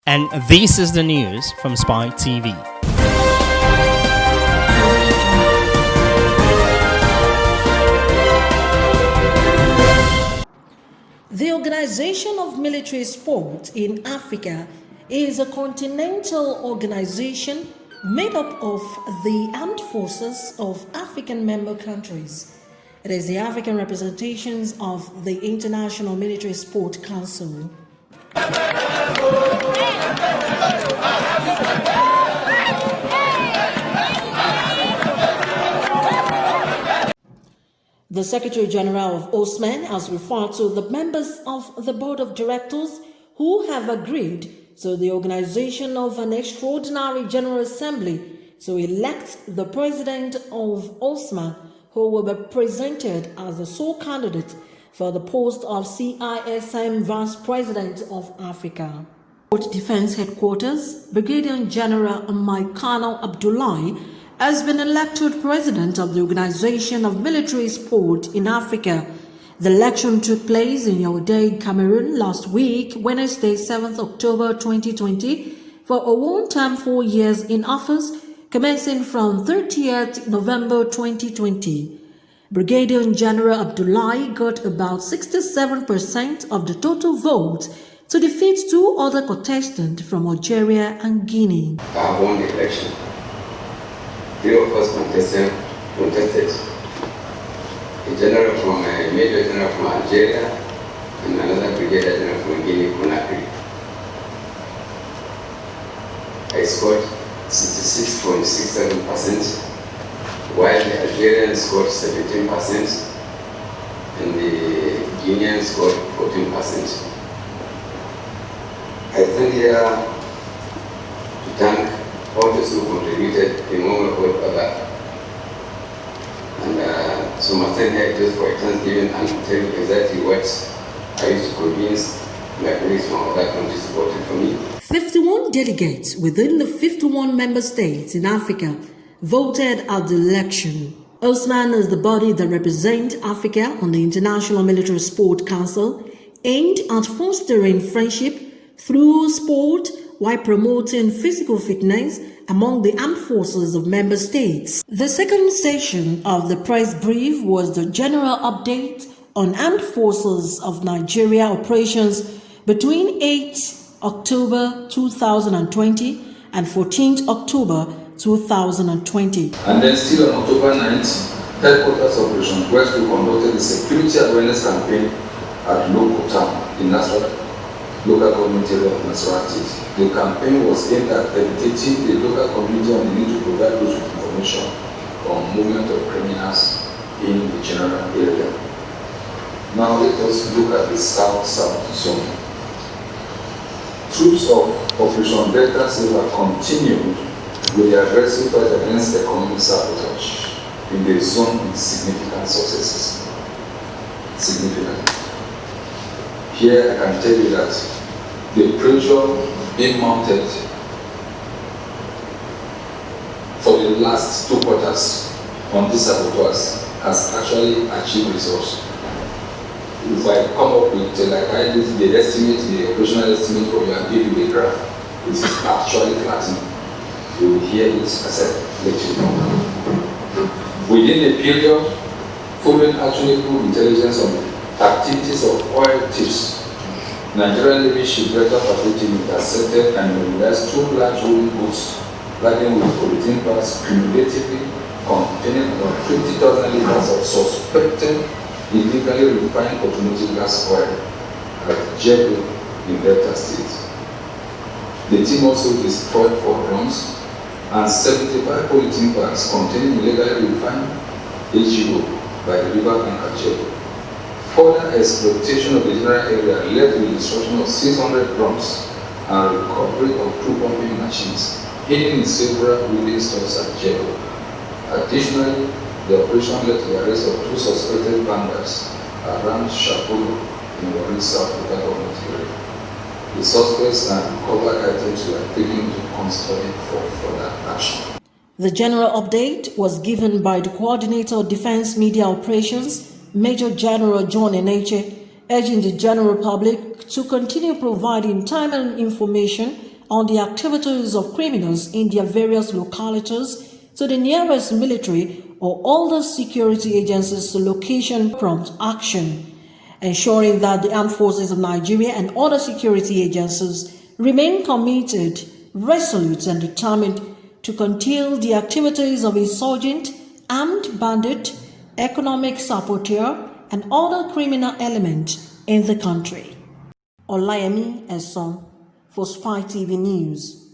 And this is the news from Spy TV. The Organization of Military Sport in Africa is a continental organization made up of the armed forces of African member countries. It is the African representations of the International Military Sport Council. The Secretary General of OSMAN has referred to the members of the Board of Directors who have agreed to the organization of an extraordinary General Assembly to elect the President of OSMAN, who will be presented as the sole candidate for the post of CISM Vice President of Africa. Defense Headquarters, Brigadier General Maikano Abdullahi has been elected President of the Organization of Military Sport in Africa. The election took place in Yaoundé, Cameroon last week, Wednesday, 7th October 2020, for a one-term 4 years in office, commencing from 30th November 2020. Brigadier General Abdullahi got about 67% of the total votes to defeat two other contestants from Algeria and Guinea. I won the election. 3 of us contested. A major general from Algeria and another brigadier general from Guinea Conakry. I scored 66.67%, while the Algerians scored 17% and the Guineans scored 14%. I stand here to thank all those who contributed in one way or other. And so my stand here just for a Thanksgiving and tell you exactly what I used to convince my colleagues from other countries to vote for me. 51 delegates within the 51 member states in Africa voted at the election. OSMAN is the body that represents Africa on the International Military Sport Council, aimed at fostering friendship through sport while promoting physical fitness among the armed forces of member states. The second session of the press brief was the general update on armed forces of Nigeria operations between 8 October 2020 and 14th October 2020. And then still on October 9th, Headquarters Operation West conducted the security awareness campaign at Local Town in Nasarawa, local community area of Nasarawa State. The campaign was aimed at educating the local community on the need to provide those with information on movement of criminals in the general area. Now let us look at the South-South zone. Troops of Operation Delta Silver continued with the aggressive fight against economic sabotage in the zone with significant successes. Here I can tell you that the pressure being mounted for the last 2 quarters on these saboteurs has actually achieved results. If I come up with like I did the estimate, the operational estimate for you and give you the graph, it is actually flattening. You will hear it as I let you know. Within a period, following actionable intelligence on activities of oil thieves, Nigerian Navy shipbreaker patrol team intercepted and mobilized 2 large rolling boats laden with polythene bags cumulatively containing about 20,000 liters of suspected illegally refined automotive gas oil at Jebel in Delta State. The team also destroyed 4 drums and 75 polythene bags containing illegally refined HGO by the river bank at Jebel. Further exploitation of the general area led to the destruction of 600 drums and recovery of 2 pumping machines hidden in several building stores at Jebel. Additionally, the operation led to the arrest of 2 suspected bandits around Shapolo in Warri South local government area. The suspects and recovered items were taken to custody for further action. The general update was given by the Coordinator of Defense Media Operations, Major General John Eneche, urging the general public to continue providing timely information on the activities of criminals in their various localities to the nearest military or other security agencies to location prompt action, ensuring that the armed forces of Nigeria and other security agencies remain committed, resolute and determined to curtail the activities of insurgent, armed bandit, economic saboteur and other criminal elements in the country. Olayemi Eson for Spy TV News.